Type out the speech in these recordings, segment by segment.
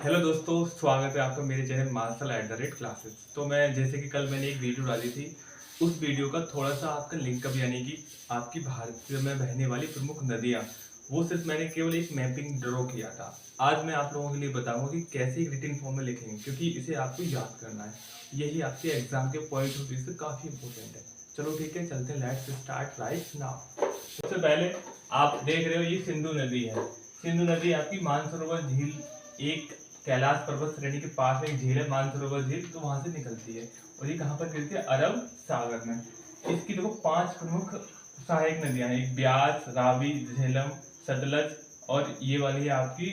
Hello दोस्तों, स्वागत है आपका मेरे चैनल मार्शल @क्लासेस। तो मैं जैसे कि कल मैंने एक वीडियो डाली थी, उस वीडियो का थोड़ा सा आपका लिंकअप यानी कि आपकी भारत में बहने वाली प्रमुख नदियाँ, वो सिर्फ मैंने केवल एक मैपिंग ड्रॉ किया था। आज मैं आप लोगों के लिए बताऊंगा कि कैसे एक रिटन फॉर्म में लिखेंगे, क्योंकि इसे आपको याद करना है। यही आपके एग्जाम के पॉइंट ऑफ व्यू से काफ़ी इंपॉर्टेंट है। चलो ठीक है, चलते हैं, लेट्स स्टार्ट राइट नाउ। सबसे पहले आप देख रहे हो ये सिंधु नदी है। सिंधु नदी आपकी मानसरोवर झील, एक कैलाश पर्वत श्रेणी के पास में एक झील है मानसरोवर झील, तो वहां से निकलती है। और ये कहाँ पर गिरती है? अरब सागर में। इसकी देखो 5 प्रमुख सहायक नदियां हैं, एक ब्यास, रावी, झेलम, सतलज, और ये वाली है आपकी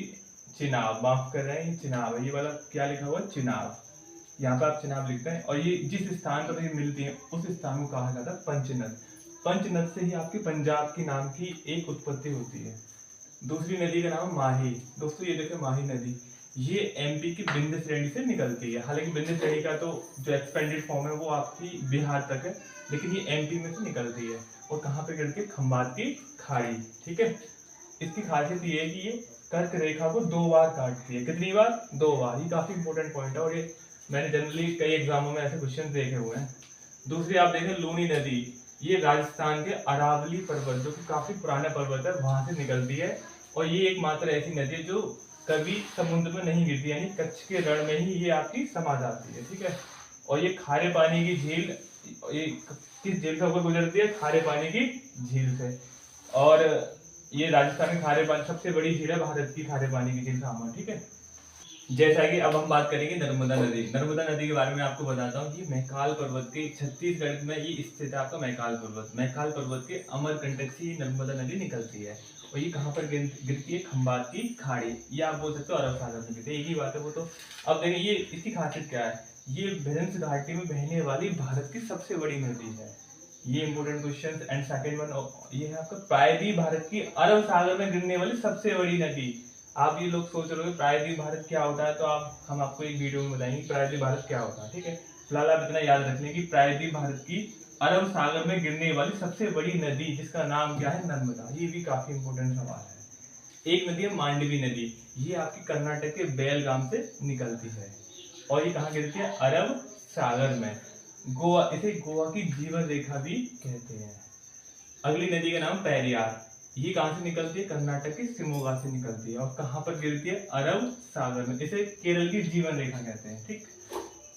चिनाब। माफ कर रहे हैं, ये चिनाब है। ये वाला क्या लिखा हुआ है? चिनाब। यहाँ पे आप चिनाब लिखते हैं। और ये जिस स्थान पर ये मिलती है उस स्थान को कहा जाता है पंचनद। पंचनद से ही आपकी पंजाब की नाम की एक उत्पत्ति होती है। दूसरी नदी का नाम माही। दोस्तों ये देखो माही नदी, ये एमपी की विंध्य श्रेणी से निकलती है। हालांकि विंध्य श्रेणी का तो जो एक्सपेंडेड फॉर्म है वो आपकी बिहार तक है, लेकिन ये एमपी में से निकलती है। और कहाँ पे गिरती है? खंबात की खाड़ी। ठीक है। इसकी खासियत ये है कि ये कर्क रेखा को 2 बार काटती है। कितनी बार? 2 बार। ये काफी इंपॉर्टेंट पॉइंट है, और ये मैंने जनरली कई एग्जामों में ऐसे क्वेश्चन देखे हुए हैं। दूसरी आप देखें लूनी नदी, ये राजस्थान के अरावली पर्वत, जो कि काफी पुराना पर्वत है, वहां से निकलती है। और ये एकमात्र ऐसी नदी है जो कभी समुद्र में नहीं गिरती, यानी कच्छ के रण में ही ये आपकी समा जाती है। ठीक है। और ये खारे पानी की झील, ये किस झील से होकर गुजरती है? खारे पानी की झील से। और ये राजस्थान के खारे पानी सबसे बड़ी झील है, भारत की खारे पानी की झील कामा। ठीक है। जैसा कि अब हम बात करेंगे नर्मदा नदी। नर्मदा नदी के बारे में आपको बताता हूँ कि मैकाल पर्वत के छत्तीसगढ़ में ये स्थित है आपका मैकाल पर्वत। मैकाल पर्वत के अमरकंटक से ये नर्मदा नदी निकलती है। और ये कहाँ पर गिरती है? खंबात की खाड़ी। ये आप बोल सकते हो अरब सागर में गिरती है, एक ही बात है वो तो। अब देखिए ये इसकी खासियत क्या है। ये भ्रंश घाटी में बहने वाली भारत की सबसे बड़ी नदी है। ये important question. And second one ये है आपका प्रायद्वीप भारत की अरब सागर में गिरने वाली सबसे बड़ी नदी। आप ये लोग सोच रहे हो प्रायद्वीप भारत क्या होता है, तो हम आपको एक वीडियो में बताएंगे प्रायद्वीप भारत क्या होता है। ठीक है। फिलहाल आप इतना याद रख लें कि प्रायद्वीप भारत की अरब सागर में गिरने वाली सबसे बड़ी नदी, जिसका नाम क्या है? नर्मदा। ये भी काफी इंपोर्टेंट सवाल है। एक नदी है मांडवी नदी, ये आपकी कर्नाटक के बेलगाम से निकलती है। और ये कहाँ गिरती है? अरब सागर में। गोवा, इसे गोवा की जीवन रेखा भी कहते हैं। अगली नदी का नाम पेरियार। ये कहां से निकलती है? कर्नाटक के शिमोगा से निकलती है। और कहां पर गिरती है? अरब सागर में। इसे केरल की जीवन रेखा कहते हैं। ठीक।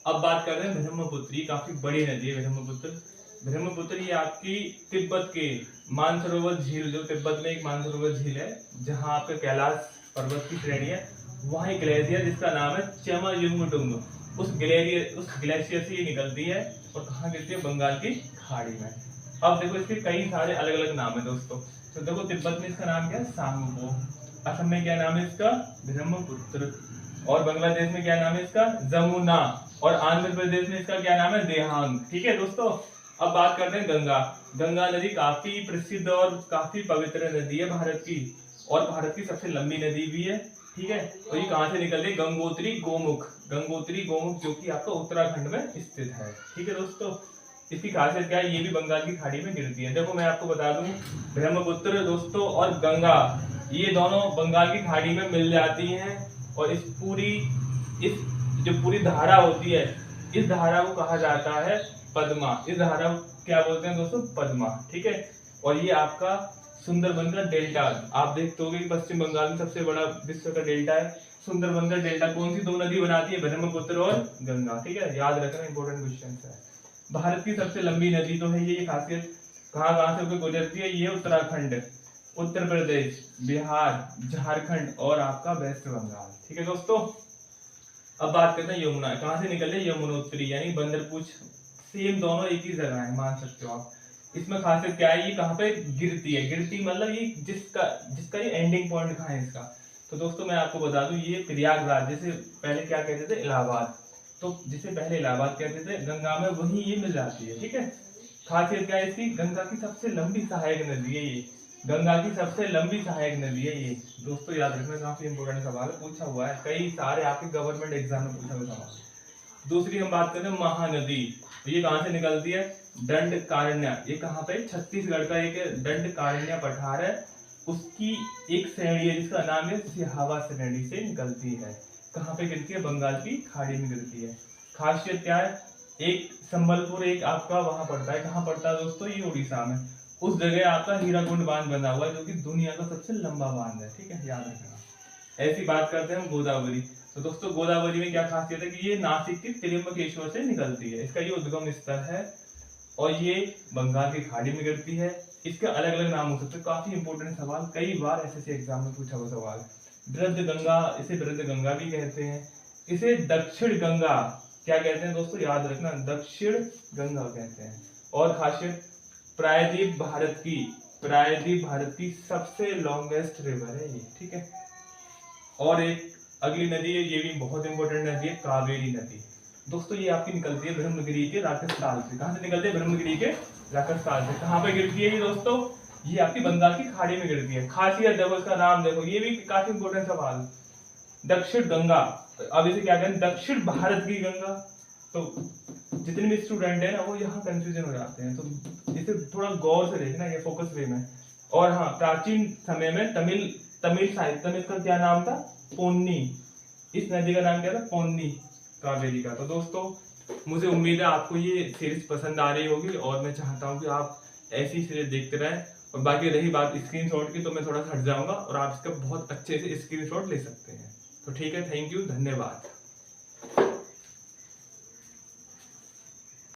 अब बात कर रहे हैं ब्रह्मपुत्र। ये काफी बड़ी नदी है ब्रह्मपुत्र। ब्रह्मपुत्र ये आपकी तिब्बत के मानसरोवर झील, जो तिब्बत में एक मानसरोवर झील है, जहां आपका कैलाश पर्वत की श्रेणी है, वहां एक ग्लेशियर जिसका नाम है चेमायुंगटुंग, उस ग्लेशियर से ये निकलती है। और कहाँ गिरती है? बंगाल की खाड़ी में। अब देखो इसके कई सारे अलग अलग नाम है दोस्तों। तो देखो तिब्बत में इसका नाम क्या है? सांगपो। असम में क्या नाम है इसका? ब्रह्मपुत्र। और बांग्लादेश में क्या नाम है इसका? जमुना। और आंध्र प्रदेश में इसका क्या नाम है? देहांग। ठीक है दोस्तों। अब बात करते हैं गंगा। गंगा नदी काफी प्रसिद्ध और काफी पवित्र नदी है भारत की, और भारत की सबसे लंबी नदी भी है। ठीक है। और ये कहाँ से निकलती है? गंगोत्री गोमुख। गंगोत्री गोमुख जो कि आपका उत्तराखंड में स्थित है। ठीक है दोस्तों। इसकी खासियत क्या है? ये भी बंगाल की खाड़ी में गिरती है। देखो मैं आपको बता दूं, ब्रह्मपुत्र दोस्तों और गंगा, ये दोनों बंगाल की खाड़ी में मिल जाती हैं। और इस जो पूरी धारा होती है, इस धारा को कहा जाता है पद्मा। इस धारा को क्या बोलते हैं दोस्तों? पद्मा। ठीक है। और ये आपका सुंदरबन का डेल्टा, आप देखते हो कि पश्चिम बंगाल में सबसे बड़ा विश्व का डेल्टा है सुंदरबन का डेल्टा। कौन सी 2 नदी बनाती है? ब्रह्मपुत्र और गंगा। ठीक है, याद रखना, इंपॉर्टेंट क्वेश्चन है। भारत की सबसे लंबी नदी तो है ये खासियत। कहाँ कहाँ से होकर गुजरती है? ये उत्तराखंड, उत्तर प्रदेश, बिहार, झारखंड और आपका वेस्ट बंगाल। ठीक है दोस्तों। अब बात करते हैं यमुना। कहाँ से निकल है? यमुनोत्री, यानी बंदरपूछ। सेम दोनों एक ही जगह है, मान सकते हो आप। इसमें खासियत क्या है? ये कहाँ पे गिरती है? गिरती मतलब ये जिसका जिसका ये एंडिंग पॉइंट कहाँ है इसका? तो दोस्तों मैं आपको बता दूं, ये प्रयागराज, जैसे पहले क्या कहते थे? इलाहाबाद। तो जिसे पहले इलाहाबाद कहते थे, गंगा में वही ये मिल जाती है। ठीक है। खासियत क्या है इसकी? गंगा की सबसे लंबी सहायक नदी है ये। गंगा की सबसे लंबी सहायक नदी है ये। दोस्तों याद रखना, काफी इंपोर्टेंट सवाल है, पूछा हुआ है कई सारे आपके गवर्नमेंट एग्जाम में पूछा हुआ सवाल। दूसरी हम बात करते हैं महानदी। तो ये कहाँ से निकलती है? दंडकारण्य। ये कहाँ पे? छत्तीसगढ़ का एक दंडकारण्य पठार है, उसकी एक श्रेणी है जिसका नाम है सिहावा श्रेणी से निकलती है। कहाँ पे गिरती है? बंगाल की खाड़ी में गिरती है। खासियत क्या है? एक संबलपुर एक आपका वहां पड़ता है, कहाँ पड़ता है दोस्तों? ये उड़ीसा में। उस जगह आपका हीराकुंड बांध बना हुआ है, जो कि दुनिया का सबसे लंबा बांध है। ठीक है, याद रखना। ऐसी बात करते हैं हम गोदावरी। तो दोस्तों गोदावरी में क्या खासियत है कि ये नासिक के त्र्यंबकेश्वर से निकलती है, इसका ये उद्गम स्थल है और ये बंगाल की खाड़ी में गिरती है। इसके अलग अलग नाम हो सकते हैं। काफी इंपॉर्टेंट सवाल, कई बार एसएससी एग्जाम में पूछा हुआ सवाल। वृद्ध गंगा, इसे वृद्ध गंगा भी कहते हैं। इसे दक्षिण गंगा क्या कहते हैं दोस्तों? याद रखना, दक्षिण गंगा कहते हैं। और खासियत, प्रायद्वीप भारत की सबसे लॉन्गेस्ट रिवर है ये। ठीक है, और एक अगली नदी है, ये भी बहुत इंपॉर्टेंट नदी है, कावेरी नदी। दोस्तों ये आपकी निकलती है ब्रह्मगिरी के राक्षसताल से। कहां से निकलती है? ब्रह्मगिरी के राक्षसताल से। कहां पे गिरती है ये दोस्तों? ये आपकी बंगाल की खाड़ी में गिरती है। खासियत देखो, इसका नाम देखो, ये भी काफी इंपॉर्टेंट सवाल। दक्षिण गंगा, अब इसे क्या कहते हैं? दक्षिण भारत की गंगा। तो जितने भी स्टूडेंट है ना, वो यहाँ कंफ्यूजन हो जाते हैं, तो इसे थोड़ा गौर से देखना, ये फोकस वे में। और हाँ, प्राचीन समय में तमिल साहित्य में इसका क्या नाम था? पोन्नी। इस नदी का नाम क्या था? पोन्नी, कावेरी का। तो दोस्तों मुझे उम्मीद है आपको ये सीरीज पसंद आ रही होगी और मैं चाहता हूँ कि आप ऐसी सीरीज देखते रहें। और बाकी रही बात स्क्रीनशॉट की, तो मैं थोड़ा सा हट जाऊंगा और आप इसका बहुत अच्छे से स्क्रीनशॉट ले सकते हैं। तो ठीक है, थैंक यू, धन्यवाद।